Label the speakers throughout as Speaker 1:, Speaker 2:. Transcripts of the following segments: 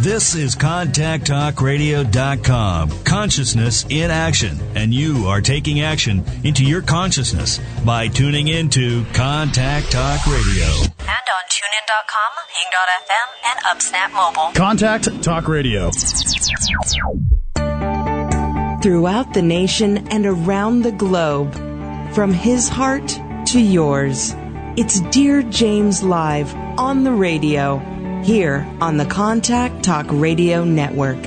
Speaker 1: This is ContactTalkRadio.com. Consciousness in action. And you are taking action into your consciousness by tuning into Contact Talk Radio.
Speaker 2: And on TuneIn.com, Ping.fm, and UpSnap Mobile.
Speaker 3: Contact Talk Radio.
Speaker 4: Throughout the nation and around the globe, from his heart to yours, it's Dearjames Live on the radio, here on the Contact Talk Radio Network,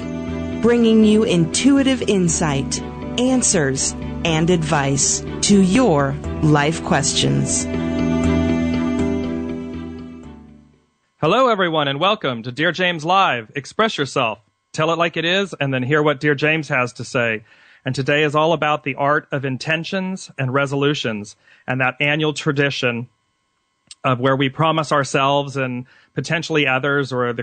Speaker 4: bringing you intuitive insight, answers, and advice to your life questions.
Speaker 5: Hello, everyone, and welcome to Dearjames Live. Express yourself, tell it like it is, and then hear what Dearjames has to say. And today is all about the art of intentions and resolutions, and that annual tradition of where we promise ourselves and potentially others or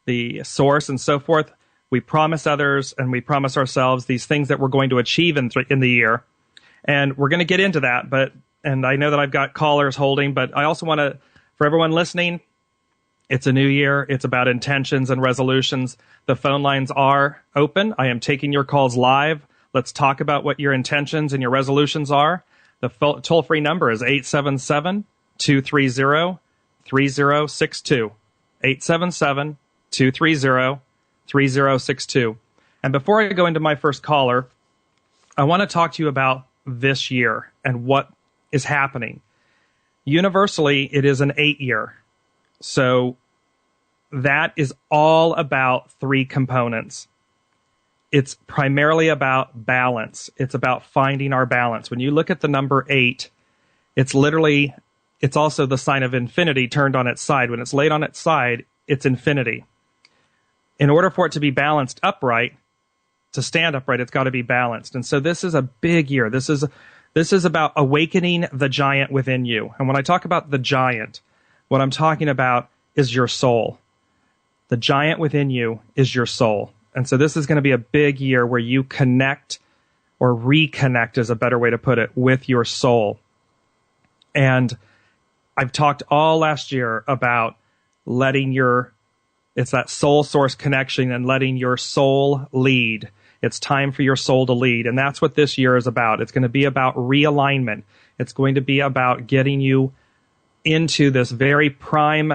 Speaker 5: the source and so forth. We promise others and we promise ourselves these things that we're going to achieve in the year. And we're going to get into that. And I know that I've got callers holding, but I also want to, for everyone listening, it's a new year. It's about intentions and resolutions. The phone lines are open. I am taking your calls live. Let's talk about what your intentions and your resolutions are. The toll-free number is 877-230-3062. 877-230-3062. And before I go into my first caller, I want to talk to you about this year and what is happening. Universally, it is an 8-year. So that is all about 3 components. It's primarily about balance. It's about finding our balance. When you look at the number 8, it's also the sign of infinity turned on its side. When it's laid on its side, it's infinity. In order for it to be balanced upright, to stand upright, it's got to be balanced. And so this is a big year. This is about awakening the giant within you. And when I talk about the giant, what I'm talking about is your soul. The giant within you is your soul. And so this is going to be a big year where you connect, or reconnect is a better way to put it, with your soul. And I've talked all last year about it's that soul source connection and letting your soul lead. It's time for your soul to lead. And that's what this year is about. It's going to be about realignment. It's going to be about getting you into this very primed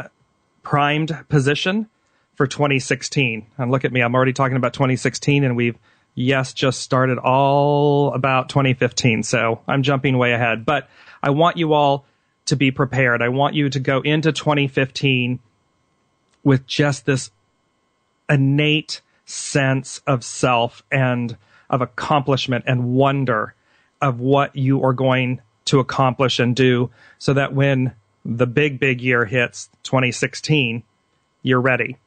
Speaker 5: position for 2016. And look at me, I'm already talking about 2016, and we've just started all about 2015. So I'm jumping way ahead. But I want you all to be prepared. I want you to go into 2015 with just this innate sense of self and of accomplishment and wonder of what you are going to accomplish and do, so that when the big year hits 2016, you're ready.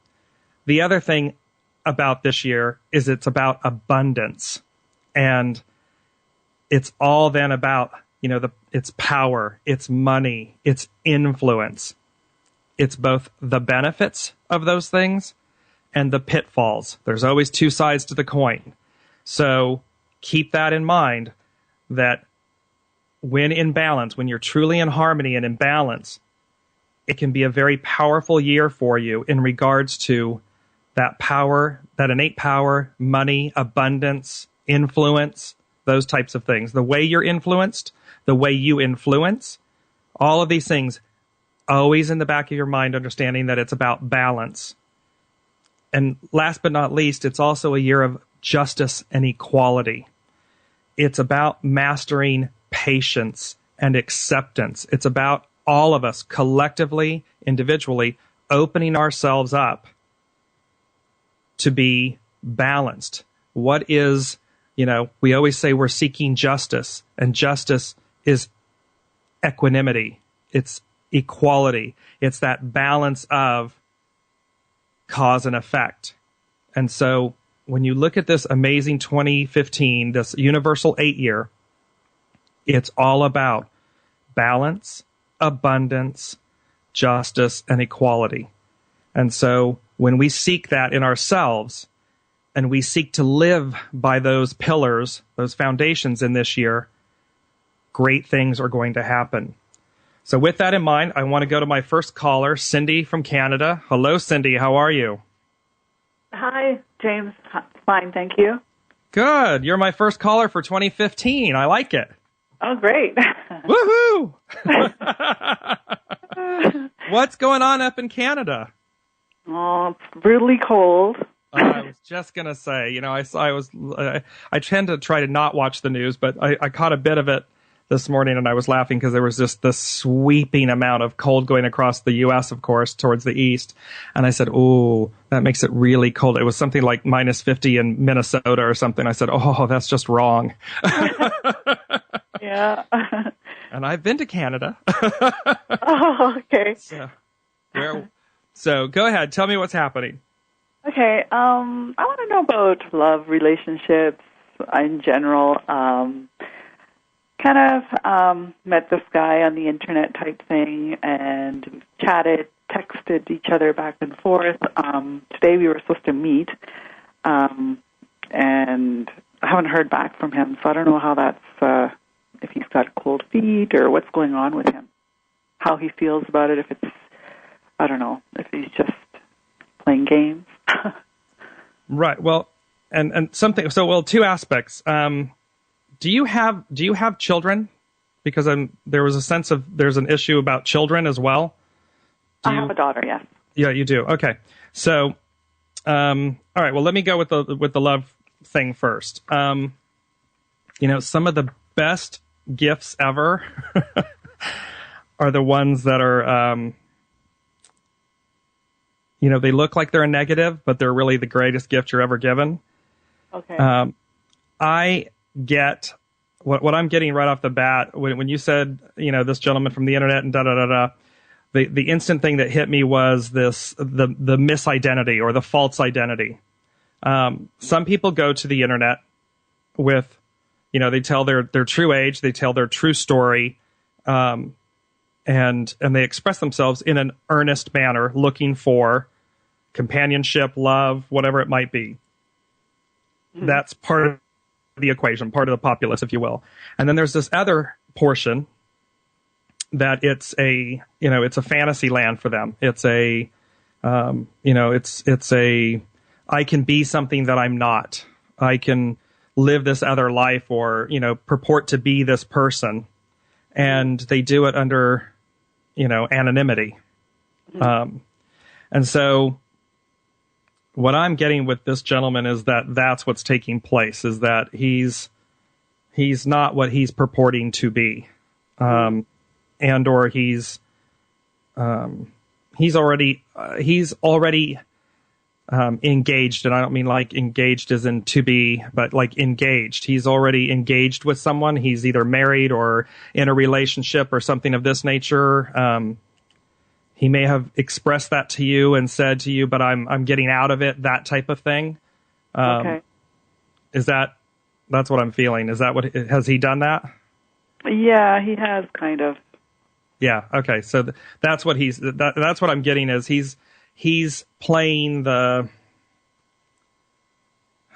Speaker 5: The other thing about this year is it's about abundance. And it's all then about, it's power, it's money, it's influence. It's both the benefits of those things and the pitfalls. There's always 2 sides to the coin. So keep that in mind, that when in balance, when you're truly in harmony and in balance, it can be a very powerful year for you in regards to that power, that innate power, money, abundance, influence, those types of things. The way you're influenced, the way you influence, all of these things, always in the back of your mind, understanding that it's about balance. And last but not least, it's also a year of justice and equality. It's about mastering patience and acceptance. It's about all of us collectively, individually, opening ourselves up to be balanced. What is, we always say we're seeking justice, and justice is equanimity. It's equality. It's that balance of cause and effect. And so when you look at this amazing 2015, this universal 8-year, it's all about balance, abundance, justice, and equality. And so when we seek that in ourselves, and we seek to live by those pillars, those foundations in this year, great things are going to happen. So with that in mind, I want to go to my first caller, Cindy from Canada. Hello, Cindy. How are you?
Speaker 3: Hi, James. Fine, thank you.
Speaker 5: Good. You're my first caller for 2015. I like it.
Speaker 3: Oh, great.
Speaker 5: Woohoo! What's going on up in Canada?
Speaker 3: Oh, it's really cold.
Speaker 5: I was just gonna say, I tend to try to not watch the news, but I caught a bit of it this morning, and I was laughing because there was just this sweeping amount of cold going across the U.S., of course, towards the east. And I said, "Oh, that makes it really cold." It was something like minus 50 in Minnesota or something. I said, "Oh, that's just wrong."
Speaker 3: Yeah.
Speaker 5: And I've been to Canada.
Speaker 3: Oh, okay.
Speaker 5: So go ahead. Tell me what's happening.
Speaker 3: Okay. I want to know about love, relationships in general. Met this guy on the internet type thing and chatted, texted each other back and forth. Today we were supposed to meet, and I haven't heard back from him, so I don't know how that's, if he's got cold feet or what's going on with him, how he feels about it, if it's, I don't know, if he's just playing games.
Speaker 5: Right. Well, and something, so, well, two aspects. Do you have children? Because there was a sense of there's an issue about children as well.
Speaker 3: I have a daughter, yes.
Speaker 5: Yeah, you do. Okay. So, all right. Well, let me go with the love thing first. Some of the best gifts ever are the ones that are, they look like they're a negative, but they're really the greatest gift you're ever given.
Speaker 3: Okay.
Speaker 5: I get what I'm getting right off the bat when you said, this gentleman from the internet and the instant thing that hit me was the misidentity or the false identity. Some people go to the internet with, they tell their true age, they tell their true story, and they express themselves in an earnest manner, looking for companionship, love, whatever it might be. Mm-hmm. That's part of the equation, part of the populace, if you will. And then there's this other portion that it's a fantasy land for them. It's a, it's a, I can be something that I'm not. I can live this other life or, purport to be this person. And they do it under, anonymity. Mm-hmm. And so what I'm getting with this gentleman is that that's what's taking place, is that he's not what he's purporting to be. And or he's already engaged, and I don't mean like engaged as in to be, but like engaged. He's already engaged with someone. He's either married or in a relationship or something of this nature. He may have expressed that to you and said to you, but I'm getting out of it, that type of thing.
Speaker 3: Okay.
Speaker 5: That's what I'm feeling. Is that what, has he done that?
Speaker 3: Yeah, he has kind of.
Speaker 5: Yeah. Okay. So that's what that's what I'm getting is he's playing the,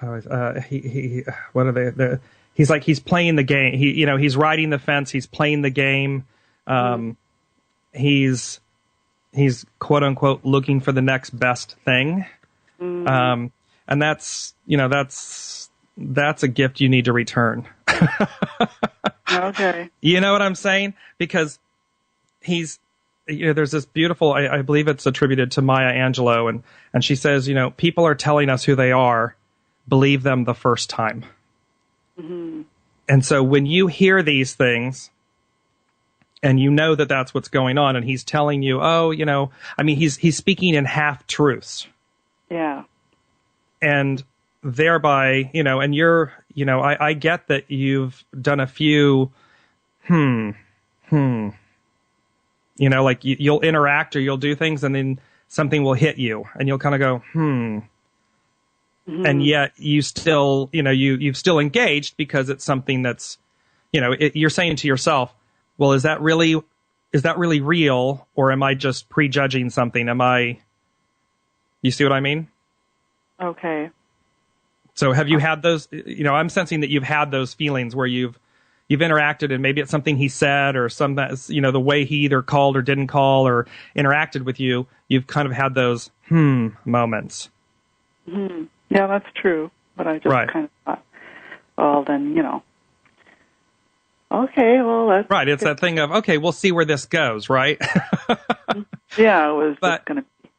Speaker 5: what are they? He's playing the game. He's riding the fence. He's playing the game. He's quote unquote looking for the next best thing. And that's a gift you need to return.
Speaker 3: Okay.
Speaker 5: You know what I'm saying? Because there's this beautiful, I believe it's attributed to Maya Angelou, and she says, people are telling us who they are, believe them the first time. Mm-hmm. And so when you hear these things, and that that's what's going on, and he's telling you, he's speaking in half truths. Yeah. And thereby, and you're, I get that you've done a few, like you'll interact or you'll do things and then something will hit you and you'll kind of go, Mm-hmm. And yet you still, you've still engaged because it's something that's, you're saying to yourself, well, is that really real, or am I just prejudging something? You see what I mean?
Speaker 3: Okay.
Speaker 5: So have you had those, I'm sensing that you've had those feelings where you've interacted and maybe it's something he said or some, the way he either called or didn't call or interacted with you, you've kind of had those moments.
Speaker 3: Yeah, that's true. But I just kind of thought, well, then, okay, well, that's...
Speaker 5: Right, it's that thing of, okay, we'll see where this goes, right?
Speaker 3: Yeah, it was just going to be,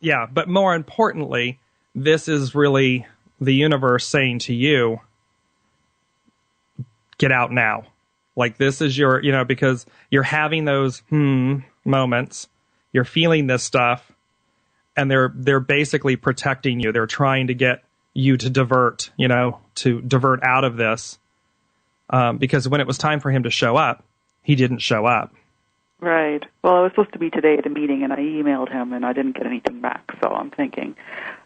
Speaker 5: Yeah, but more importantly, this is really the universe saying to you, get out now. Like, this is your, because you're having those moments, you're feeling this stuff, and they're basically protecting you. They're trying to get you to divert, to divert out of this. Because when it was time for him to show up, he didn't show up.
Speaker 3: Right. Well, it was supposed to be today at a meeting, and I emailed him, and I didn't get anything back. So I'm thinking,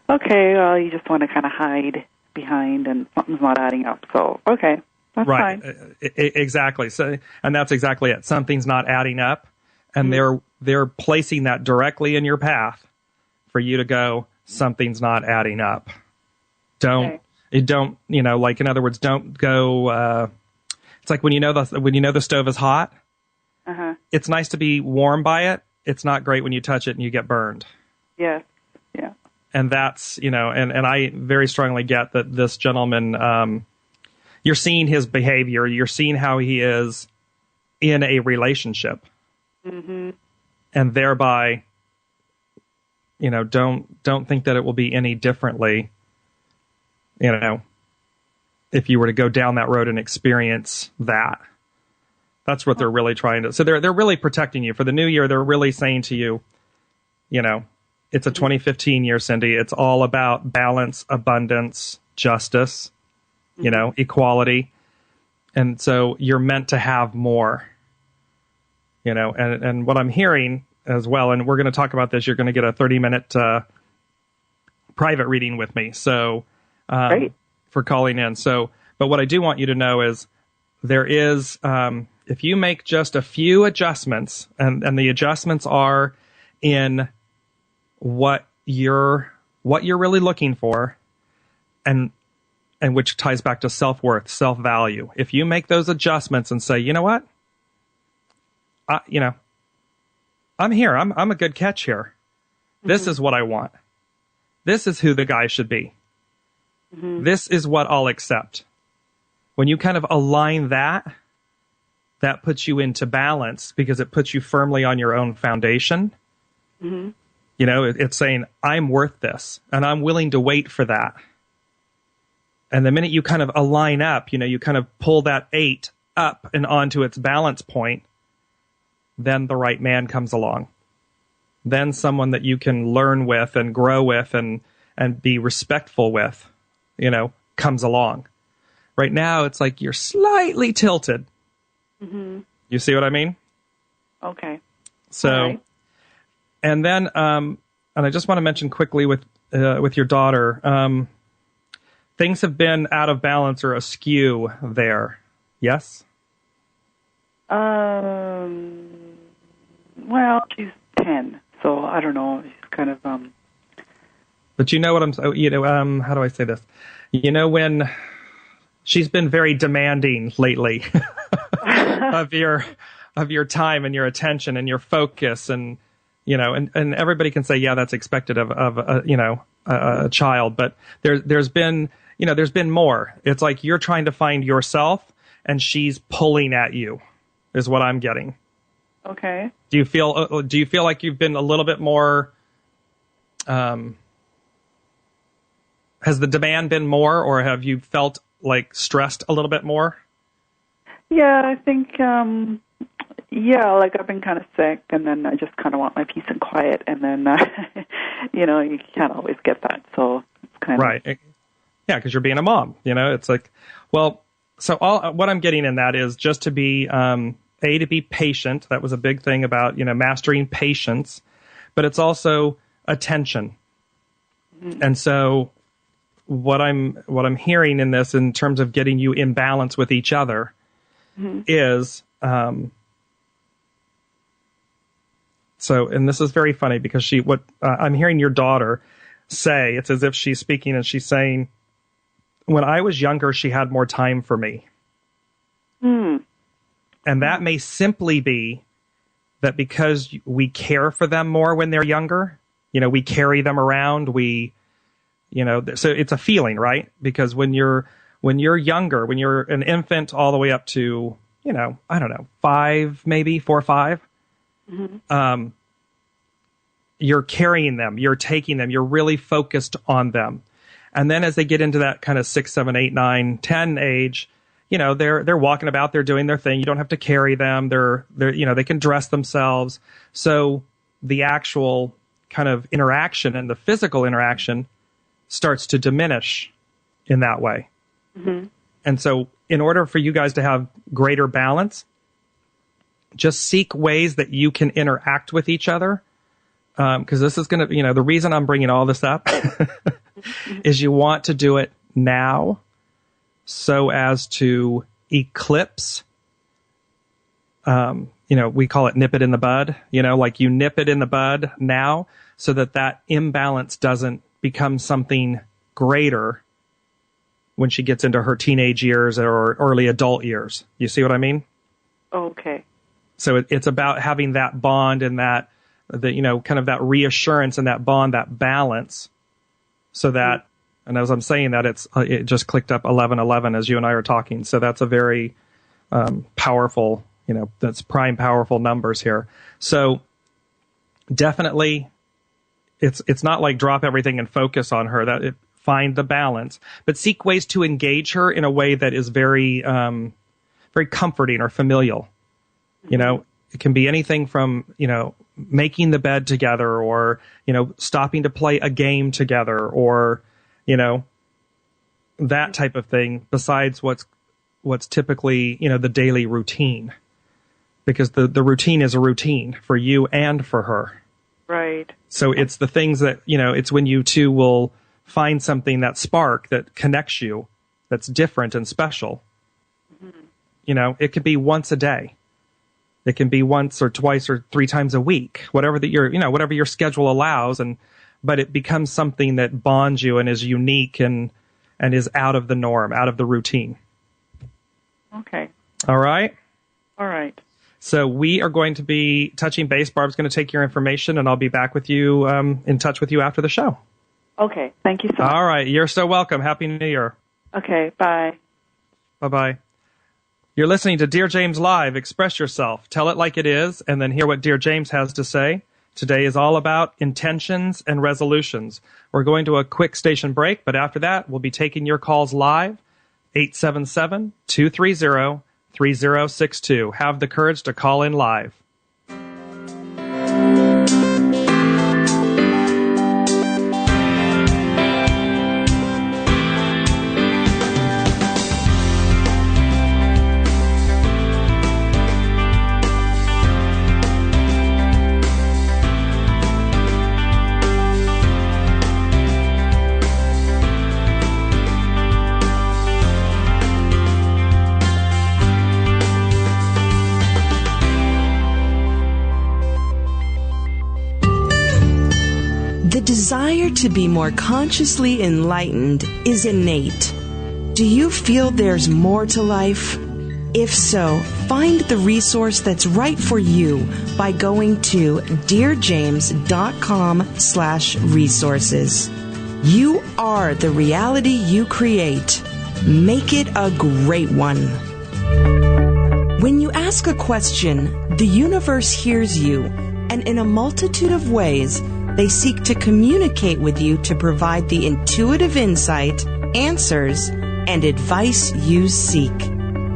Speaker 3: okay, well, you just want to kind of hide behind, and something's not adding up. So, okay, that's
Speaker 5: right.
Speaker 3: fine.
Speaker 5: Exactly. So, and that's exactly it. Something's not adding up, and they're placing that directly in your path for you to go, something's not adding up. Don't, like, in other words, don't go, it's like when you know the stove is hot, it's nice to be warm by it. It's not great when you touch it and you get burned.
Speaker 3: Yes. Yeah.
Speaker 5: And that's, and I very strongly get that this gentleman, you're seeing his behavior. You're seeing how he is in a relationship. Mm-hmm. And thereby, don't think that it will be any differently, if you were to go down that road and experience that. That's what they're really trying to. So they're really protecting you for the new year. They're really saying to you, it's a 2015 year, Cindy. It's all about balance, abundance, justice, equality. And so you're meant to have more, and what I'm hearing as well, and we're going to talk about this, you're going to get a 30-minute private reading with me. So,
Speaker 3: great.
Speaker 5: For calling in. So, but what I do want you to know is there is, if you make just a few adjustments, and the adjustments are in what you're really looking for, and which ties back to self-worth, self-value. If you make those adjustments and say, you know what, I'm here. I'm a good catch here. This is what I want. This is who the guy should be. This is what I'll accept. When you kind of align that puts you into balance because it puts you firmly on your own foundation. It's saying, I'm worth this, and I'm willing to wait for that. And the minute you kind of align up, you kind of pull that 8 up and onto its balance point, then the right man comes along. Then someone that you can learn with and grow with and be respectful with, comes along. Right now, it's like you're slightly tilted. You see what I mean?
Speaker 3: Okay.
Speaker 5: So, right. And then, and I just want to mention quickly with your daughter, things have been out of balance or askew there. Yes?
Speaker 3: Well, she's 10, so I don't know. She's kind of,
Speaker 5: But you know what how do I say this? When she's been very demanding lately of your time and your attention and your focus, and and everybody can say, yeah, that's expected of a child, but there's been more. It's like you're trying to find yourself and she's pulling at you, is what I'm getting.
Speaker 3: Okay.
Speaker 5: Do you feel like you've been a little bit more, has the demand been more, or have you felt like stressed a little bit more?
Speaker 3: Yeah, I think, like I've been kind of sick, and then I just kind of want my peace and quiet, and then, you can't always get that, so it's kind of...
Speaker 5: Right. Yeah, because you're being a mom, it's like, well, so what I'm getting in that is just to be, to be patient. That was a big thing about, mastering patience, but it's also attention. And so what I'm hearing in this, in terms of getting you in balance with each other, is, so, and this is very funny because I'm hearing your daughter say, it's as if she's speaking and she's saying, when I was younger, she had more time for me. And that may simply be that because we care for them more when they're younger, we carry them around, we So it's a feeling, right? Because when you're younger, when you're an infant all the way up to, I don't know, 5, maybe 4 or 5, you're carrying them, you're taking them, you're really focused on them. And then as they get into that kind of 6, 7, 8, 9, 10 age, they're walking about, they're doing their thing. You don't have to carry them. They're they can dress themselves. So the actual kind of interaction and the physical interaction starts to diminish in that way. Mm-hmm. And so in order for you guys to have greater balance, just seek ways that you can interact with each other. Because this is going to, the reason I'm bringing all this up is you want to do it now so as to eclipse, we call it nip it in the bud, like you nip it in the bud now so that imbalance doesn't become something greater when she gets into her teenage years or early adult years. You see what I mean?
Speaker 3: Okay.
Speaker 5: So it's about having that bond and that, kind of that reassurance and that bond, that balance, so that, and as I'm saying that, it just clicked up 11:11 as you and I are talking. So that's a very powerful, that's prime powerful numbers here. So definitely, it's not like drop everything and focus on her. Find the balance, but seek ways to engage her in a way that is very, very comforting or familial. It can be anything from, making the bed together or, stopping to play a game together or, that type of thing besides what's typically, the daily routine, because the routine is a routine for you and for her.
Speaker 3: Right.
Speaker 5: So it's the things that, it's when you two will find something, that spark that connects you, that's different and special. Mm-hmm. It could be once a day. It can be once or twice or 3 times a week, whatever whatever your schedule allows, but it becomes something that bonds you and is unique and is out of the norm, out of the routine.
Speaker 3: Okay.
Speaker 5: All right.
Speaker 3: All right.
Speaker 5: So we are going to be touching base. Barb's going to take your information, and I'll be back with you, in touch with you after the show.
Speaker 3: Okay. Thank you so much.
Speaker 5: All right. You're so welcome. Happy New Year.
Speaker 3: Okay. Bye.
Speaker 5: Bye-bye. You're listening to Dearjames Live. Express yourself. Tell it like it is, and then hear what Dearjames has to say. Today is all about intentions and resolutions. We're going to a quick station break, but after that, we'll be taking your calls live. 877-230-3062. Have the courage to call in live.
Speaker 4: The desire to be more consciously enlightened is innate. Do you feel there's more to life? If so, find the resource that's right for you by going to dearjames.com/resources. You are the reality you create. Make it a great one. When you ask a question, the universe hears you, and in a multitude of ways, they seek to communicate with you to provide the intuitive insight, answers, and advice you seek.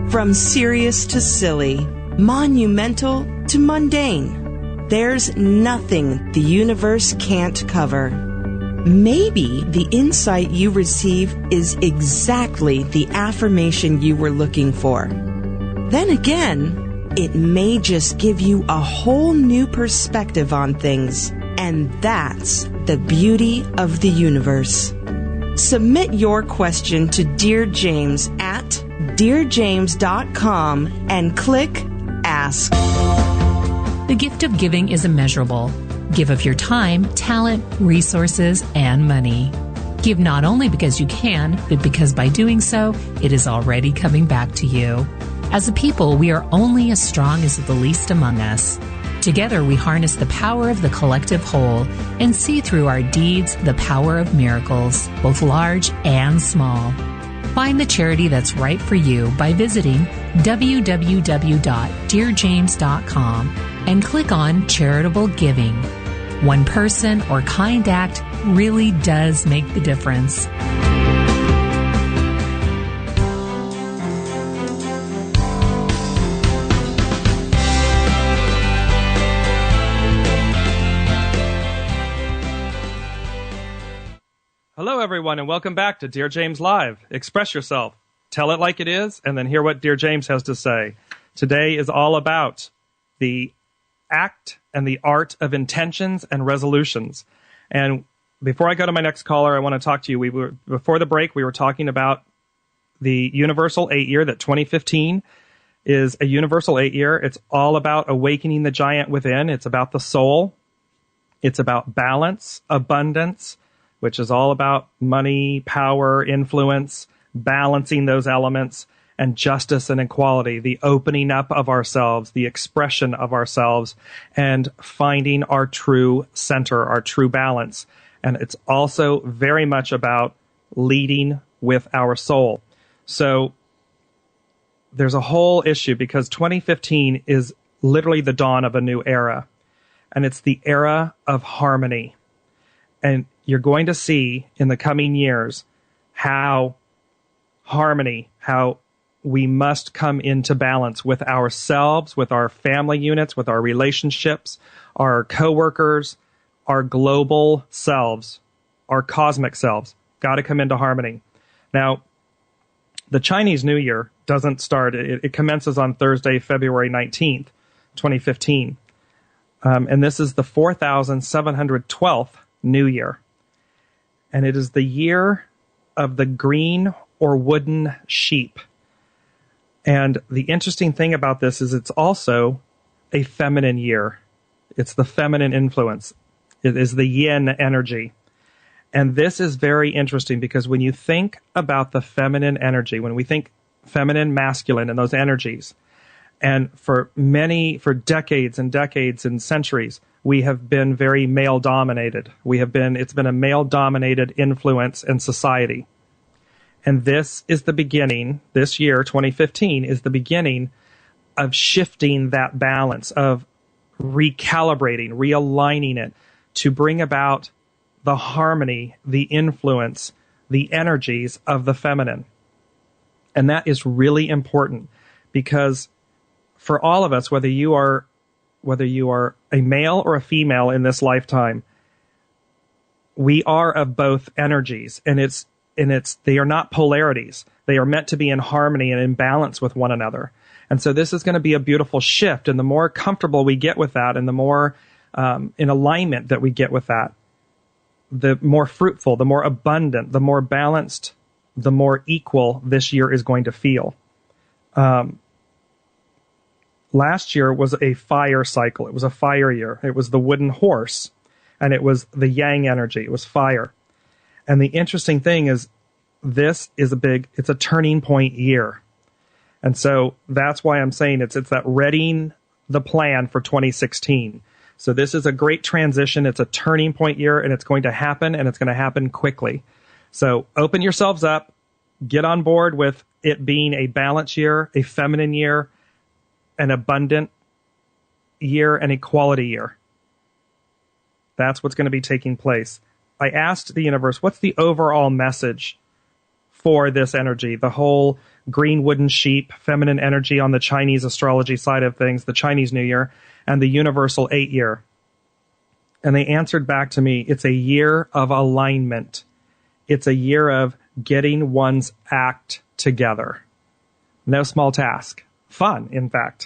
Speaker 4: From serious to silly, monumental to mundane, there's nothing the universe can't cover. Maybe the insight you receive is exactly the affirmation you were looking for. Then again, it may just give you a whole new perspective on things. And that's the beauty of the universe. Submit your question to Dear James at dearjames.com and click Ask.
Speaker 6: The gift of giving is immeasurable. Give of your time, talent, resources, and money. Give not only because you can, but because by doing so, it is already coming back to you. As a people, we are only as strong as the least among us. Together, we harness the power of the collective whole and see through our deeds the power of miracles, both large and small. Find the charity that's right for you by visiting www.dearjames.com and click on Charitable Giving. One person or kind act really does make the difference.
Speaker 5: Hello, everyone, and welcome back to Dear James Live. Express yourself. Tell it like it is, and then hear what Dear James has to say. Today is all about the act and the art of intentions and resolutions. And before I go to my next caller, I want to talk to you. Before the break, we were talking about the Universal 8-year, that 2015 is a Universal 8-year. It's all about awakening the giant within. It's about the soul. It's about balance, abundance, which is all about money, power, influence, balancing those elements, and justice and equality, the opening up of ourselves, the expression of ourselves, and finding our true center, our true balance. And it's also very much about leading with our soul. So there's a whole issue because 2015 is literally the dawn of a new era, and it's the era of harmony. And you're going to see in the coming years how harmony, how we must come into balance with ourselves, with our family units, with our relationships, our coworkers, our global selves, our cosmic selves. Got to come into harmony. Now, the Chinese New Year doesn't start. It commences on Thursday, February 19th, 2015. And this is the 4,712th New Year. And it is the year of the green or wooden sheep. And the interesting thing about this is it's also a feminine year. It's the feminine influence. It is the yin energy. And this is very interesting because when you think about the feminine energy, when we think feminine, masculine, and those energies, and for decades and decades and centuries, we have been very male-dominated. It's been a male-dominated influence in society. And this is the beginning, this year, 2015, is the beginning of shifting that balance, of recalibrating, realigning it to bring about the harmony, the influence, the energies of the feminine. And that is really important because for all of us, whether you are a male or a female in this lifetime, we are of both energies, and they are not polarities. They are meant to be in harmony and in balance with one another. And so this is going to be a beautiful shift, and the more comfortable we get with that, and the more in alignment that we get with that, the more fruitful, the more abundant, the more balanced, the more equal this year is going to feel. Last year was a fire cycle. It was a fire year. It was the wooden horse, and it was the yang energy. It was fire. And the interesting thing is this is it's a turning point year. And so that's why I'm saying it's that readying the plan for 2016. So this is a great transition. It's a turning point year, and it's going to happen, and it's going to happen quickly. So open yourselves up, get on board with it being a balanced year, a feminine year, an abundant year, an equality year. That's what's going to be taking place. I asked the universe, what's the overall message for this energy? The whole green wooden sheep, feminine energy on the Chinese astrology side of things, the Chinese New Year, and the Universal 8-year. And they answered back to me, it's a year of alignment. It's a year of getting one's act together. No small task. Fun, in fact.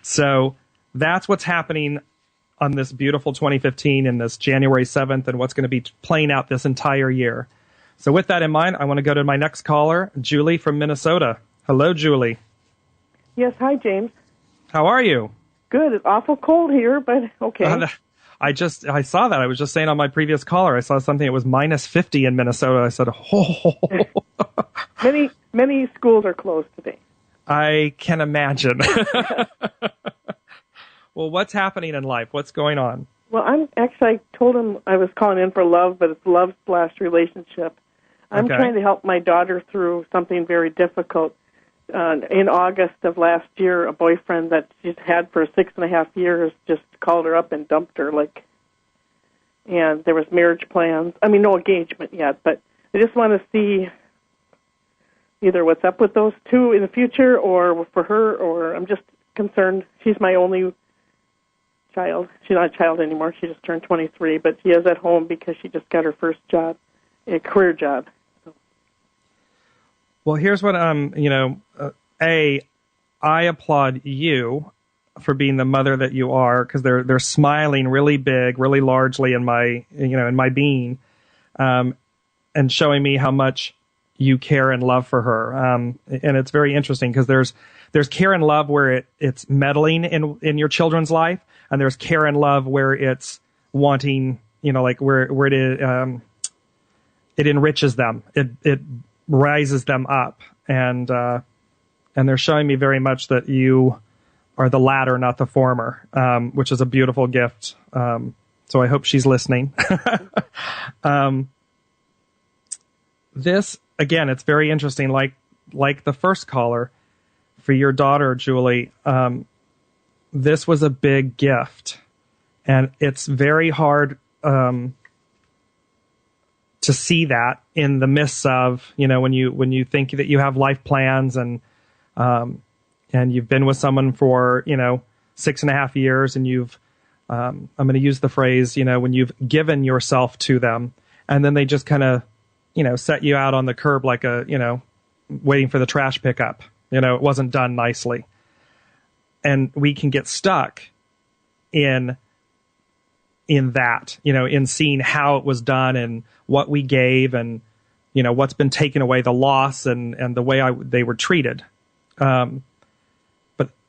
Speaker 5: So that's what's happening on this beautiful 2015 and this January 7th and what's going to be playing out this entire year. So with that in mind, I want to go to my next caller, Julie from Minnesota. Hello, Julie.
Speaker 7: Yes, hi, James.
Speaker 5: How are you?
Speaker 7: Good. It's awful cold here, but okay.
Speaker 5: I saw that. I was just saying on my previous caller, I saw something. It was minus 50 in Minnesota. I said, oh.
Speaker 7: Many schools are closed today.
Speaker 5: I can imagine. Well, what's happening in life? What's going on?
Speaker 7: Well, I told him I was calling in for love, but it's love/relationship. I'm
Speaker 5: Okay.
Speaker 7: trying to help my daughter through something very difficult. In August of last year, a boyfriend that she's had for 6.5 years just called her up and dumped her, and there was marriage plans. I mean, no engagement yet, but I just want to see either what's up with those two in the future or for her, or I'm just concerned. She's my only child. She's not a child anymore. She just turned 23, but she is at home because she just got her first job, a career job.
Speaker 5: Well, here's what I applaud you for being the mother that you are, because they're smiling really big, really largely in my being, and showing me how much you care and love for her. And it's very interesting because there's care and love where it's meddling in your children's life, and there's care and love where it's wanting, where it enriches them. It rises them up, and they're showing me very much that you are the latter, not the former, which is a beautiful gift. So I hope she's listening. This, again, it's very interesting. Like the first caller, for your daughter, Julie, this was a big gift, and it's very hard to see that in the midst of, when you think that you have life plans and you've been with someone for 6.5 years, and you've I'm going to use the phrase, when you've given yourself to them, and then they just kind of set you out on the curb like waiting for the trash pickup. It wasn't done nicely, and we can get stuck in that, in seeing how it was done and what we gave and, what's been taken away, the loss and the way they were treated. But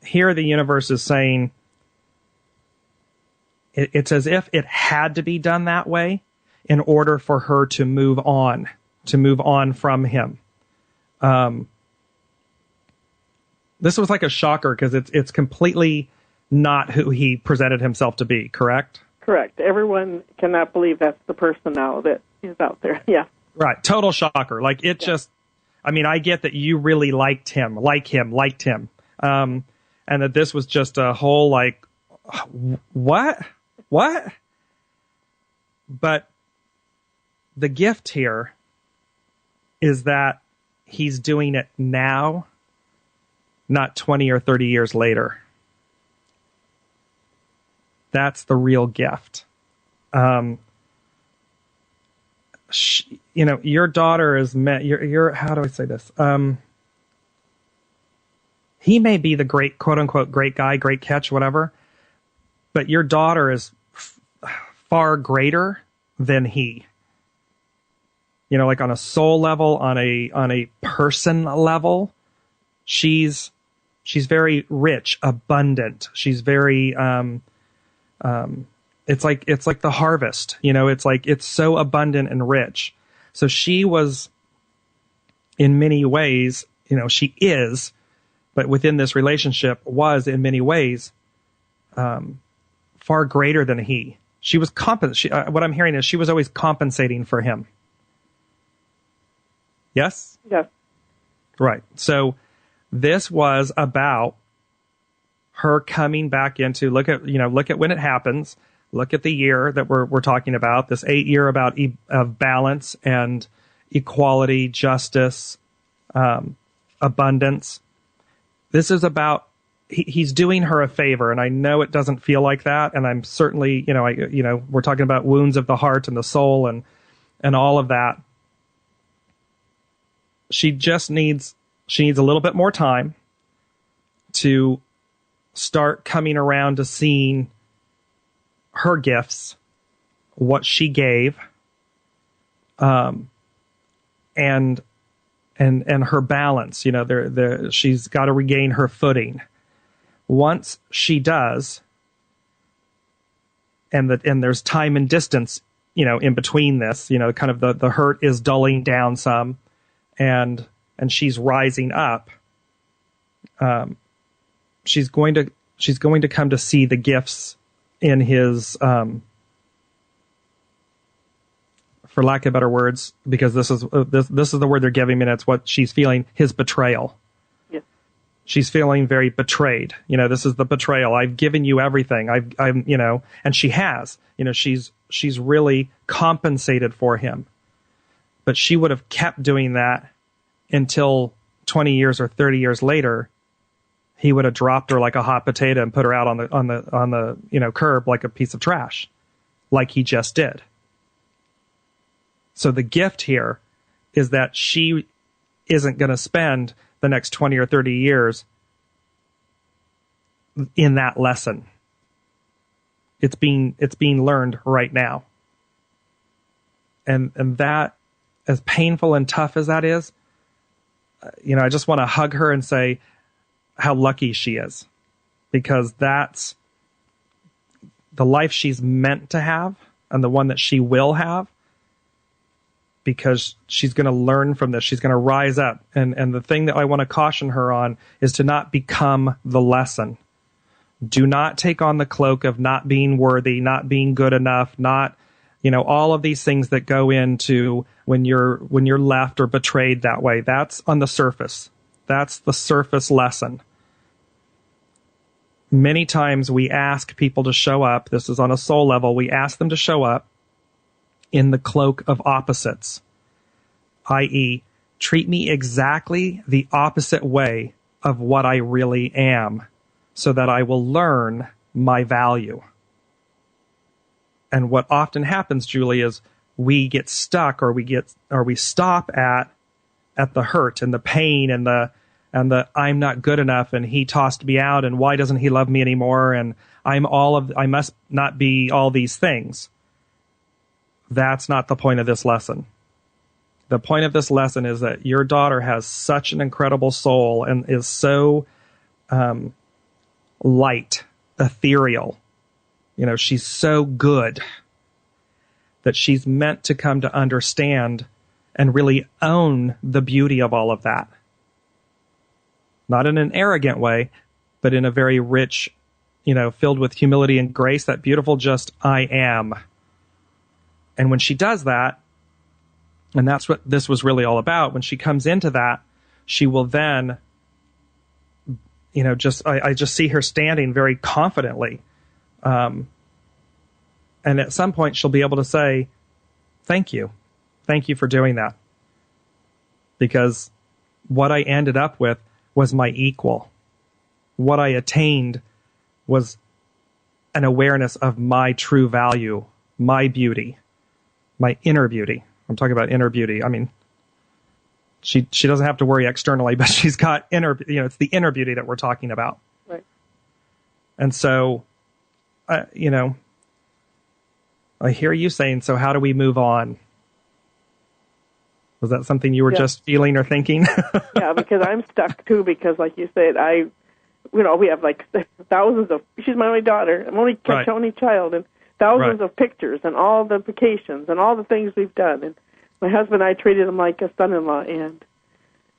Speaker 5: here the universe is saying it's as if it had to be done that way in order for her to move on from him. This was like a shocker because it's completely not who he presented himself to be, correct?
Speaker 7: Correct. Everyone cannot believe that's the person now that is out there. Yeah.
Speaker 5: Right. Total shocker. I get that you really liked him. And that this was just a whole what? But the gift here is that he's doing it now, not 20 or 30 years later. That's the real gift. Your daughter is your how do I say this? He may be the great, quote unquote, great guy, great catch, whatever, but your daughter is far greater than he. On a soul level, on a person level, she's very rich, abundant. She's very it's like the harvest, it's so abundant and rich. So she was, in many ways, she is, but within this relationship was in many ways, far greater than he. She was what I'm hearing is she was always compensating for him. Yes?
Speaker 7: Yes.
Speaker 5: Right. So this was about her coming back into, look at when it happens. Look at the year that we're talking about, this 8 year of balance and equality, justice, abundance. This is about, he's doing her a favor, and I know it doesn't feel like that, and I'm certainly, we're talking about wounds of the heart and the soul and all of that. She needs a little bit more time to start coming around to seeing her gifts, what she gave, and her balance. She's got to regain her footing. Once she does, and there's time and distance, in between this, kind of the hurt is dulling down some, and she's rising up. She's going to she's going to come to see the gifts in his, for lack of better words, because this is the word they're giving me, and it's what she's feeling, his betrayal.
Speaker 7: Yes.
Speaker 5: She's feeling very betrayed. This is the betrayal. I've given you everything. I'm and she has. She's really compensated for him. But she would have kept doing that until 20 years or 30 years later, he would have dropped her like a hot potato and put her out on the curb like a piece of trash, like he just did. So the gift here is that she isn't going to spend the next 20 or 30 years in that lesson. It's being learned right now. And that, as painful and tough as that is, I just want to hug her and say how lucky she is, because that's the life she's meant to have and the one that she will have, because she's going to learn from this. She's going to rise up. And the thing that I want to caution her on is to not become the lesson. Do not take on the cloak of not being worthy, not being good enough, not, all of these things that go into when you're left or betrayed that way. That's on the surface. That's the surface lesson. Many times we ask people to show up. This is on a soul level. We ask them to show up in the cloak of opposites, i.e., treat me exactly the opposite way of what I really am, so that I will learn my value. And what often happens, Julie, is we get stuck, or we stop at the hurt and the pain and the I'm not good enough, and he tossed me out, and why doesn't he love me anymore, and I must not be all these things. That's not the point of this lesson. The point of this lesson is that your daughter has such an incredible soul and is so light, ethereal. She's so good that she's meant to come to understand and really own the beauty of all of that. Not in an arrogant way, but in a very rich, filled with humility and grace, that beautiful just I am. And when she does that, and that's what this was really all about, when she comes into that, she will then, I just see her standing very confidently. And at some point she'll be able to say, thank you. Thank you for doing that. Because what I ended up with was my equal. What I attained was an awareness of my true value, my beauty, my inner beauty. I'm talking about inner beauty. I mean, she doesn't have to worry externally, but she's got inner, it's the inner beauty that we're talking about.
Speaker 7: Right.
Speaker 5: And so, I hear you saying, so how do we move on? Was that something you were just feeling or thinking?
Speaker 7: Yeah, because I'm stuck too, because like you said, we have like thousands of, she's my only daughter. I'm only child, and thousands of pictures and all the vacations and all the things we've done. And my husband and I treated him like a son-in-law, and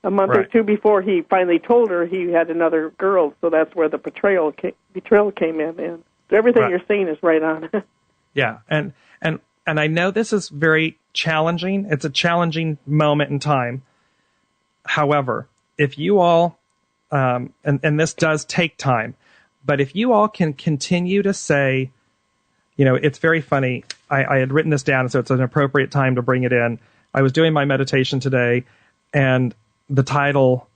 Speaker 7: a month or two before he finally told her he had another girl, so that's where the betrayal came in. And everything you're saying is right on.
Speaker 5: Yeah, and I know this is very challenging. It's a challenging moment in time. However, if you all, and this does take time, but if you all can continue to say, it's very funny. I had written this down, so it's an appropriate time to bring it in. I was doing my meditation today, and the title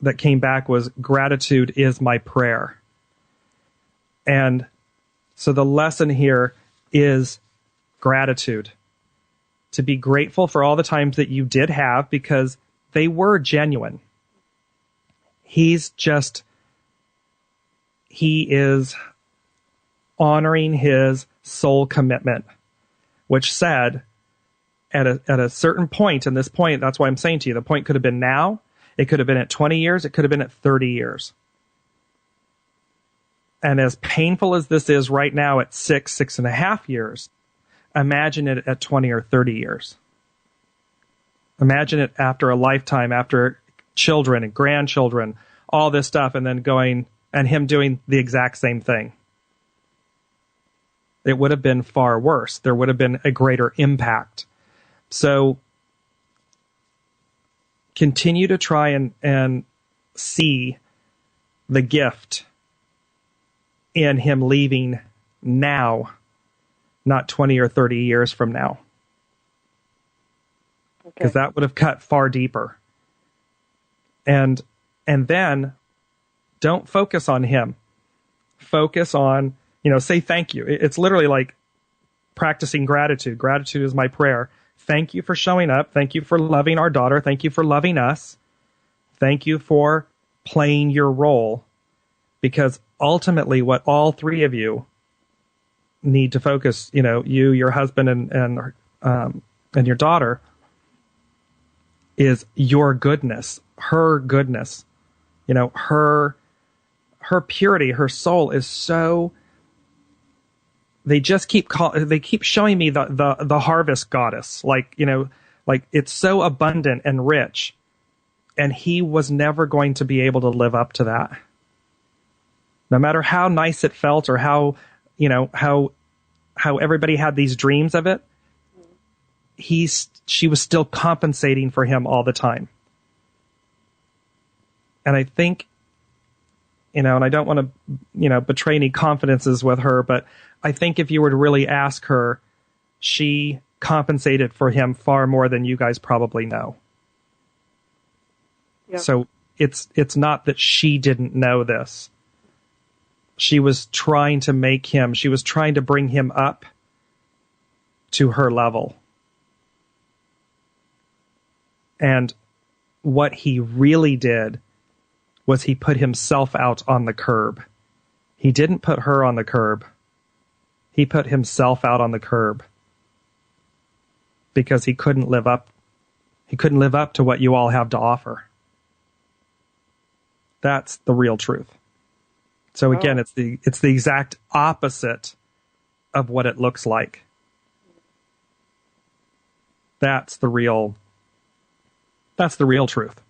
Speaker 5: that came back was Gratitude is My Prayer. And so the lesson here is gratitude. To be grateful for all the times that you did have, because they were genuine. He is honoring his soul commitment, which said at a certain point, and this point, that's why I'm saying to you, the point could have been now, it could have been at 20 years, it could have been at 30 years. And as painful as this is right now at 6.5 years, imagine it at 20 or 30 years. Imagine it after a lifetime, after children and grandchildren, all this stuff, and then going, and him doing the exact same thing. It would have been far worse. There would have been a greater impact. So continue to try and see the gift in him leaving now, not 20 or 30 years from now. Because that would have cut far deeper. And then don't focus on him. Focus on, say thank you. It's literally like practicing gratitude. Gratitude is my prayer. Thank you for showing up. Thank you for loving our daughter. Thank you for loving us. Thank you for playing your role. Because ultimately what all three of you need to focus, you, your husband, and your daughter, is your goodness, her goodness. Her purity, her soul is so. They just keep showing me the harvest goddess, like it's so abundant and rich, and he was never going to be able to live up to that. No matter how nice it felt, or how everybody had these dreams of it, she was still compensating for him all the time. And I think, and I don't want to, betray any confidences with her, but I think if you were to really ask her, she compensated for him far more than you guys probably know. Yeah. So it's not that she didn't know this. She was trying to she was trying to bring him up to her level. And what he really did was he put himself out on the curb. He didn't put her on the curb. He put himself out on the curb because he couldn't live up. He couldn't live up to what you all have to offer. That's the real truth. So again, it's the exact opposite of what it looks like. That's the real truth.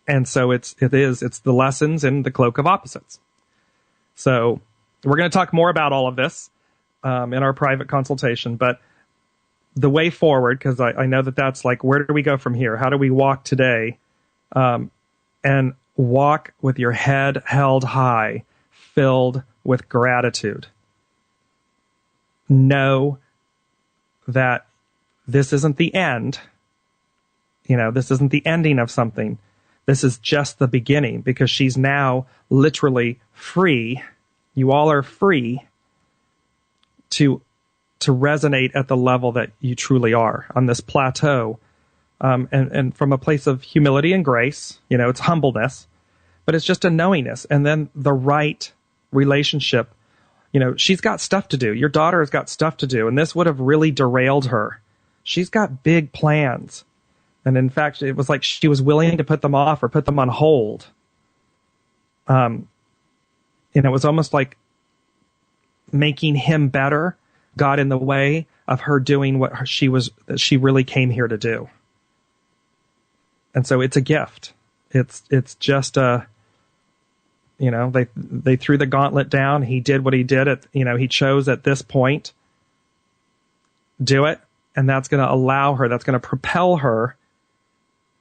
Speaker 5: And so it's the lessons in the cloak of opposites. So we're going to talk more about all of this in our private consultation, but the way forward, because I know that's like, where do we go from here? How do we walk today? And walk with your head held high, filled with gratitude. Know that this isn't the end. This isn't the ending of something. This is just the beginning, because she's now literally free. You all are free to resonate at the level that you truly are on this plateau. And from a place of humility and grace, it's humbleness, but it's just a knowingness. And then the right relationship, she's got stuff to do. Your daughter has got stuff to do, and this would have really derailed her. She's got big plans. And in fact, it was like she was willing to put them off or put them on hold. It was almost like making him better got in the way of her doing what she really came here to do. And so it's a gift. It's just a, they threw the gauntlet down. He did what he did he chose at this point, do it. And that's going to allow her, that's going to propel her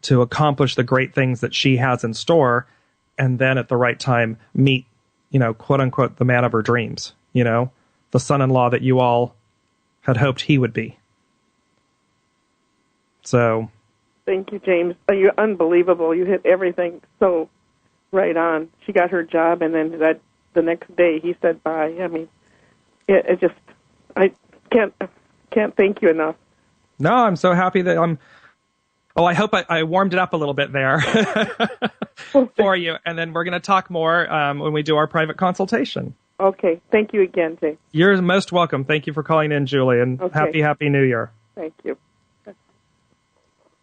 Speaker 5: to accomplish the great things that she has in store. And then at the right time, meet, quote unquote, the man of her dreams, the son-in-law that you all had hoped he would be. So.
Speaker 7: Thank you, James. You're unbelievable. You hit everything so right on. She got her job, and then the next day he said bye. I mean, I can't thank you enough.
Speaker 5: No, I'm so happy that I hope I warmed it up a little bit there for you. And then we're going to talk more when we do our private consultation.
Speaker 7: Okay. Thank you again, James.
Speaker 5: You're most welcome. Thank you for calling in, Julie, and Happy New Year.
Speaker 7: Thank you.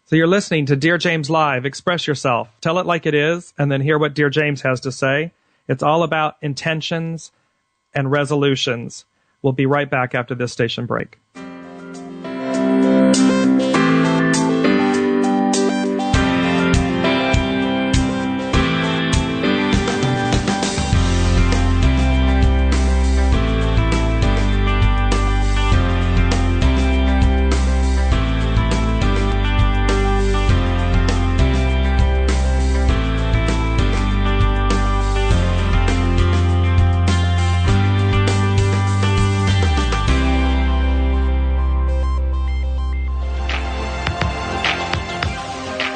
Speaker 5: So you're listening to Dearjames Live. Express yourself. Tell it like it is, and then hear what Dearjames has to say. It's all about intentions and resolutions. We'll be right back after this station break.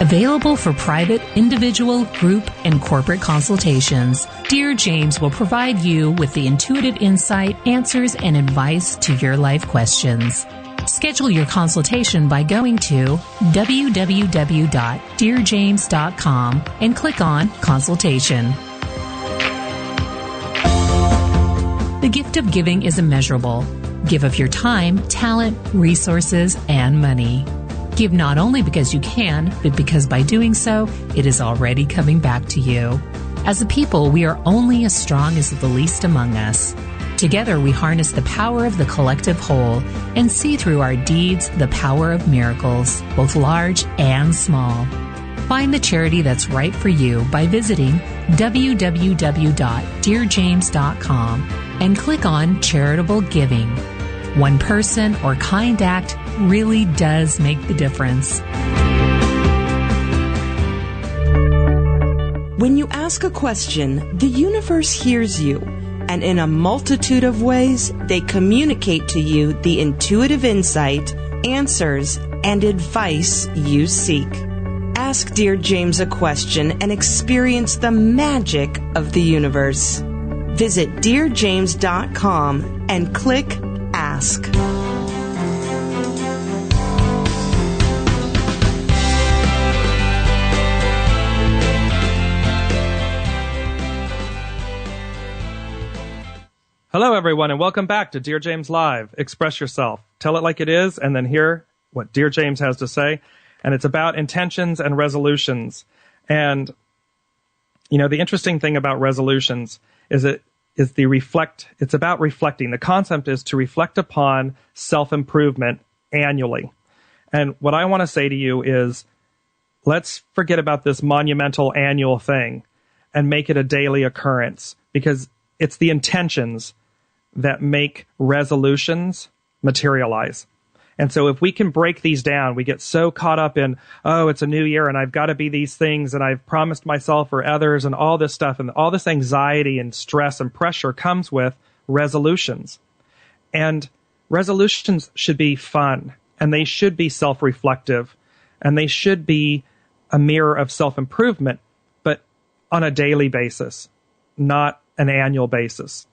Speaker 6: Available for private, individual, group, and corporate consultations, Dearjames will provide you with the intuitive insight, answers, and advice to your life questions. Schedule your consultation by going to www.dearjames.com and click on Consultation. The gift of giving is immeasurable. Give of your time, talent, resources, and money. Give not only because you can, but because by doing so, it is already coming back to you. As a people, we are only as strong as the least among us. Together, we harness the power of the collective whole and see through our deeds the power of miracles, both large and small. Find the charity that's right for you by visiting www.dearjames.com and click on Charitable Giving. One person or kind act really does make the difference.
Speaker 4: When you ask a question, the universe hears you, and in a multitude of ways, they communicate to you the intuitive insight, answers, and advice you seek. Ask Dearjames a question and experience the magic of the universe. Visit Dearjames.com and click Ask.
Speaker 5: Hello, everyone, and welcome back to Dearjames Live. Express yourself. Tell it like it is, and then hear what Dearjames has to say. And it's about intentions and resolutions. And, you know, the interesting thing about resolutions is it's about reflecting. The concept is to reflect upon self-improvement annually. And what I want to say to you is, let's forget about this monumental annual thing and make it a daily occurrence, because it's the intentions that make resolutions materialize. And so if we can break these down, we get so caught up in, oh, it's a new year and I've got to be these things and I've promised myself or others and all this stuff, and all this anxiety and stress and pressure comes with resolutions. And resolutions should be fun, and they should be self-reflective, and they should be a mirror of self-improvement, but on a daily basis, not an annual basis.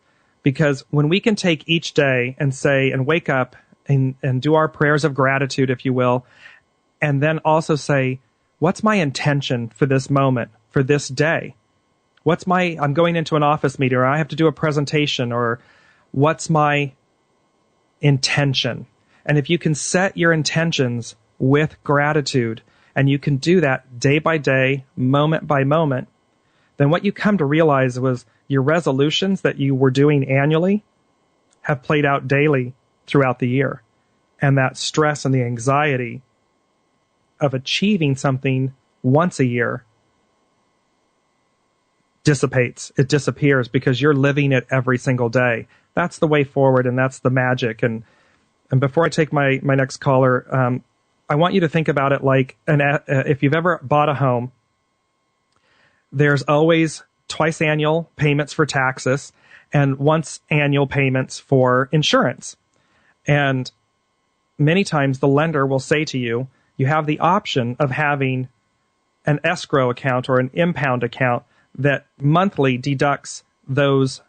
Speaker 5: Because when we can take each day and say, and wake up and do our prayers of gratitude, if you will, and then also say, what's my intention for this moment, for this day? I'm going into an office meeting, or I have to do a presentation, or what's my intention? And if you can set your intentions with gratitude, and you can do that day by day, moment by moment, then what you come to realize was your resolutions that you were doing annually have played out daily throughout the year. And that stress and the anxiety of achieving something once a year dissipates. It disappears because you're living it every single day. That's the way forward, and that's the magic. And before I take my next caller, I want you to think about it like if you've ever bought a home, there's always twice annual payments for taxes and once annual payments for insurance. And many times the lender will say to you, you have the option of having an escrow account or an impound account that monthly deducts those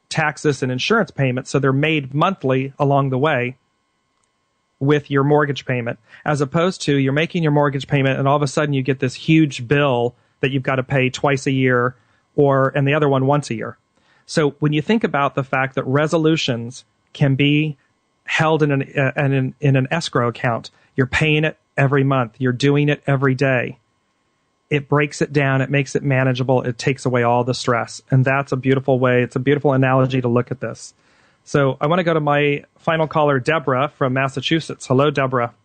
Speaker 5: taxes and insurance payments, so they're made monthly along the way with your mortgage payment, as opposed to you're making your mortgage payment and all of a sudden you get this huge bill that you've got to pay twice a year, and the other one once a year. So when you think about the fact that resolutions can be held in an escrow account, you're paying it every month, you're doing it every day, it breaks it down, it makes it manageable, it takes away all the stress. And that's a beautiful way, it's a beautiful analogy to look at this. So I want to go to my final caller, Deborah from Massachusetts. Hello, Deborah.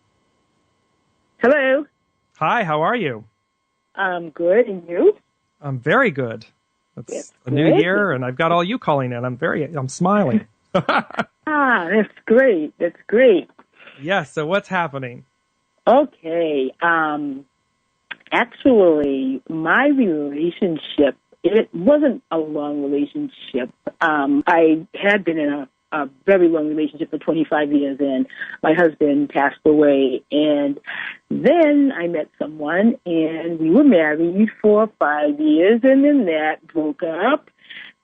Speaker 8: Hello.
Speaker 5: Hi, how are you?
Speaker 8: I'm good, and you?
Speaker 5: I'm very good. It's a new year, and I've got all you calling in. I'm smiling.
Speaker 8: That's great. That's great.
Speaker 5: Yes, so what's happening?
Speaker 8: Okay. Actually, my relationship, it wasn't a long relationship. I had been in a very long relationship for 25 years, and my husband passed away. And then I met someone, and we were married for 5 years, and then that broke up.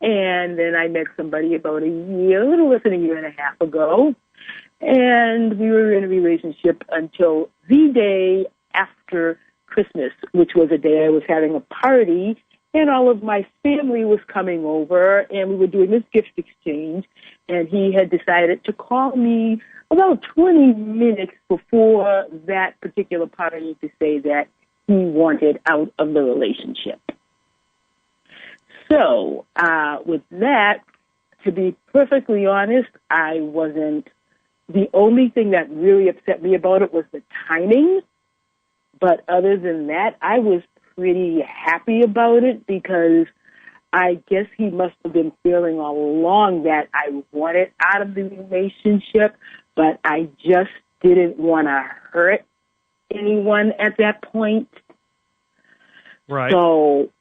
Speaker 8: And then I met somebody about a little less than a year and a half ago, and we were in a relationship until the day after Christmas, which was a day I was having a party, and all of my family was coming over, and we were doing this gift exchange, and he had decided to call me about 20 minutes before that particular party to say that he wanted out of the relationship. So, with that, to be perfectly honest, I wasn't. The only thing that really upset me about it was the timing. But other than that, I was pretty happy about it because I guess he must have been feeling all along that I wanted out of the relationship, but I just didn't want to hurt anyone at that point.
Speaker 5: Right.
Speaker 8: So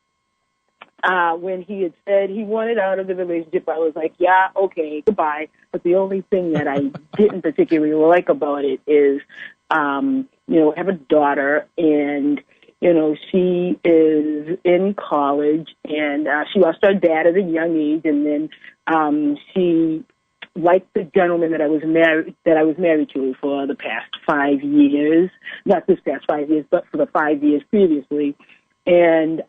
Speaker 8: when he had said he wanted out of the relationship, I was like, yeah, okay, goodbye. But the only thing that I didn't particularly like about it is, I have a daughter, and, she is in college, and she lost her dad at a young age, and then she liked the gentleman that I was married to for the past 5 years, not this past 5 years, but for the 5 years previously. And,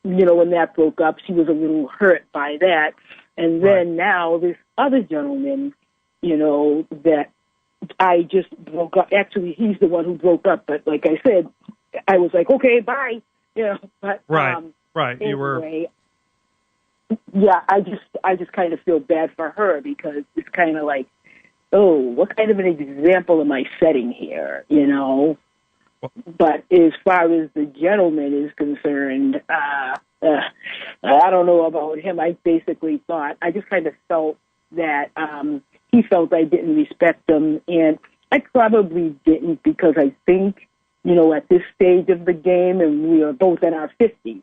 Speaker 8: when that broke up, she was a little hurt by that. And then now this other gentleman, that I just broke up. Actually, he's the one who broke up. But like I said, I was like, okay, bye. But
Speaker 5: right.
Speaker 8: Anyway,
Speaker 5: You were.
Speaker 8: Yeah, I just kind of feel bad for her because it's kind of like, oh, what kind of an example am I setting here? But as far as the gentleman is concerned, I don't know about him. I just kind of felt that he felt I didn't respect him, and I probably didn't because I think, at this stage of the game, and we are both in our 50s,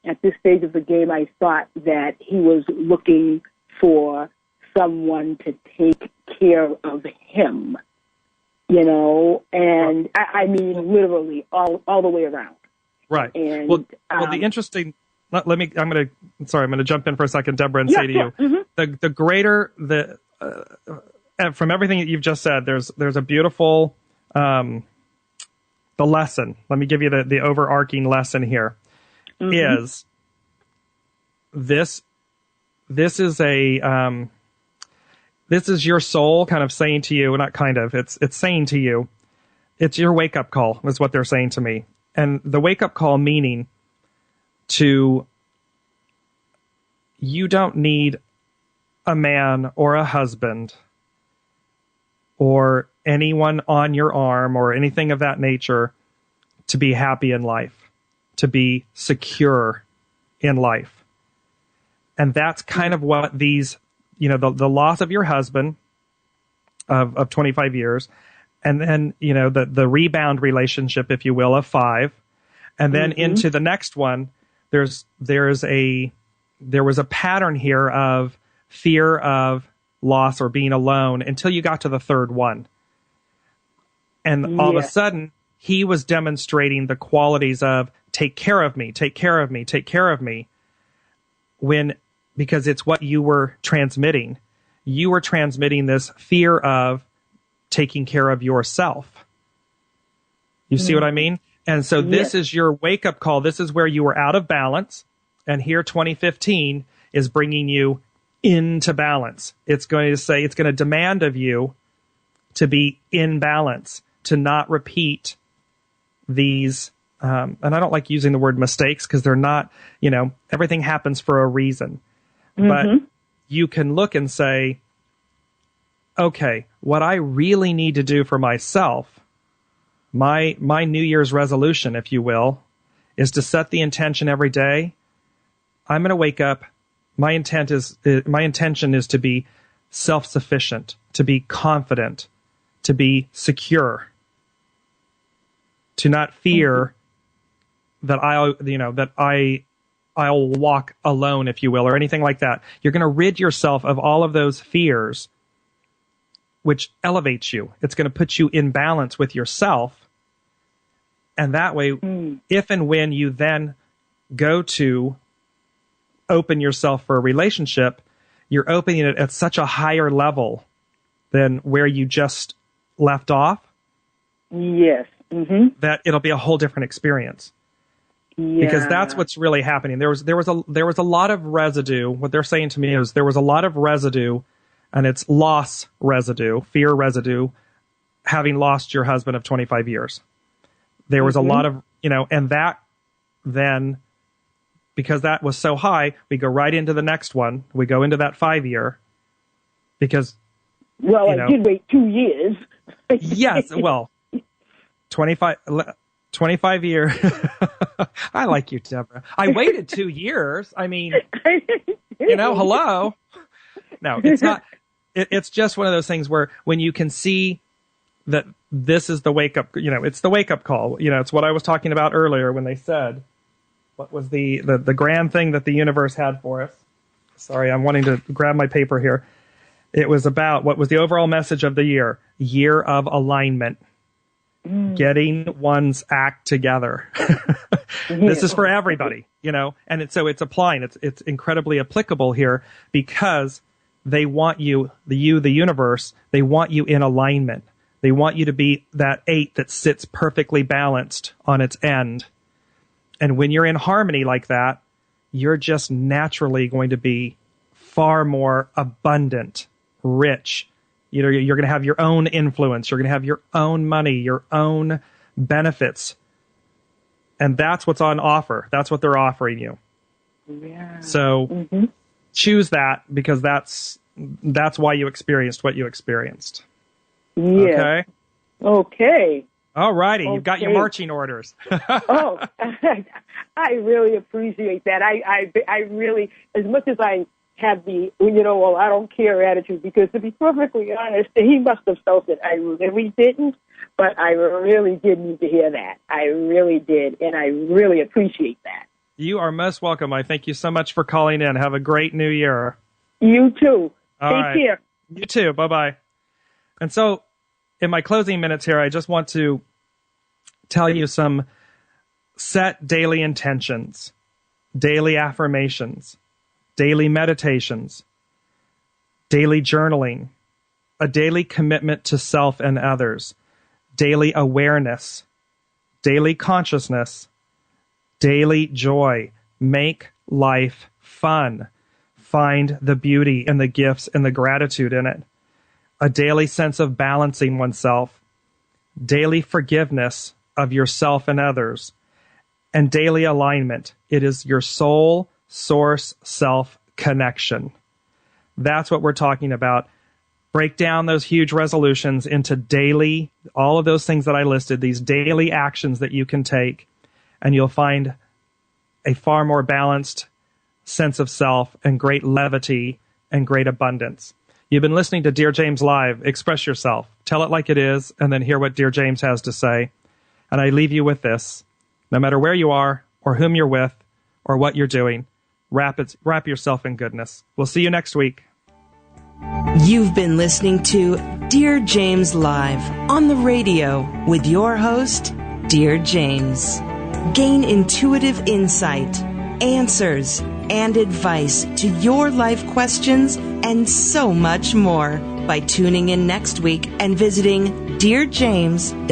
Speaker 8: at this stage of the game, I thought that he was looking for someone to take care of him. And I mean literally all the way around. Right. And
Speaker 5: well, the interesting. I'm going to jump in for a second, Deborah, and say to you,
Speaker 8: mm-hmm.
Speaker 5: the greater from everything that you've just said, there's a beautiful the lesson. Let me give you the overarching lesson here. Mm-hmm. Is this is a this is your soul kind of saying to you, not kind of, it's saying to you, it's your wake-up call, is what they're saying to me. And the wake-up call meaning you don't need a man or a husband or anyone on your arm or anything of that nature to be happy in life, to be secure in life. And that's kind of what these, the loss of your husband of 25 years, and then, the rebound relationship, if you will, of 5, and then into the next one, there was a pattern here of fear of loss or being alone until you got to the third one. And all of a sudden, he was demonstrating the qualities of take care of me, take care of me, take care of me, because it's what you were transmitting. You were transmitting this fear of taking care of yourself. You see what I mean? And so this is your wake-up call. This is where you were out of balance. And here 2015 is bringing you into balance. It's going to demand of you to be in balance, to not repeat these, and I don't like using the word mistakes because they're not, everything happens for a reason. But you can look and say, okay, what I really need to do for myself, my New Year's resolution, if you will, is to set the intention every day. I'm going to wake up. My intention is to be self-sufficient, to be confident, to be secure, to not fear that I'll walk alone, if you will, or anything like that. You're going to rid yourself of all of those fears which elevates you. It's going to put you in balance with yourself. And that way, if and when you then go to open yourself for a relationship, you're opening it at such a higher level than where you just left off.
Speaker 8: Yes. Mm-hmm.
Speaker 5: That it'll be a whole different experience.
Speaker 8: Yeah.
Speaker 5: Because that's what's really happening. There was a lot of residue. What they're saying to me is there was a lot of residue, and it's loss residue, fear residue, having lost your husband of 25 years. There was a lot of, and that then, because that was so high, we go right into the next one. We go into that 5-year because.
Speaker 8: Well, I did wait 2 years.
Speaker 5: Yes. Well, 25 years. I like you, Deborah. I waited 2 years. I mean, hello. No, it's not. It's just one of those things where when you can see that this is the wake up, it's the wake up call. It's what I was talking about earlier when they said, what was the grand thing that the universe had for us? Sorry, I'm wanting to grab my paper here. It was about what was the overall message of the year of alignment. Getting one's act together. This is for everybody, and so it's applying. It's incredibly applicable here because they want you, the universe, they want you in alignment. They want you to be that 8 that sits perfectly balanced on its end. And when you're in harmony like that, you're just naturally going to be far more abundant, rich. You're going to have your own influence. You're going to have your own money, your own benefits. And that's what's on offer. That's what they're offering you.
Speaker 8: Yeah.
Speaker 5: So choose that because that's why you experienced what you experienced.
Speaker 8: Yeah. Okay.
Speaker 5: All righty. You've got your marching orders.
Speaker 8: Oh, I really appreciate that. I really, as much as I have the, I don't care attitude, because to be perfectly honest, he must have felt it. I really didn't, but I really did need to hear that. I really did, and I really appreciate that.
Speaker 5: You are most welcome. I thank you so much for calling in. Have a great new year.
Speaker 8: You too.
Speaker 5: Take
Speaker 8: care.
Speaker 5: You too. Bye-bye. And so, in my closing minutes here, I just want to tell you some set daily intentions, daily affirmations, daily meditations, daily journaling, a daily commitment to self and others, daily awareness, daily consciousness, daily joy. Make life fun. Find the beauty and the gifts and the gratitude in it. A daily sense of balancing oneself, daily forgiveness of yourself and others, and daily alignment. It is your soul, source, self connection. That's what we're talking about. Break down those huge resolutions into daily, all of those things that I listed, these daily actions that you can take, and you'll find a far more balanced sense of self and great levity and great abundance. You've been listening to Dearjames Live. Express yourself. Tell it like it is, and then hear what Dearjames has to say. And I leave you with this. No matter where you are, or whom you're with, or what you're doing, wrap yourself in goodness. We'll see you next week.
Speaker 4: You've been listening to Dearjames Live on the radio with your host, Dearjames. Gain intuitive insight, answers, and advice to your life questions and so much more by tuning in next week and visiting Dearjames.com.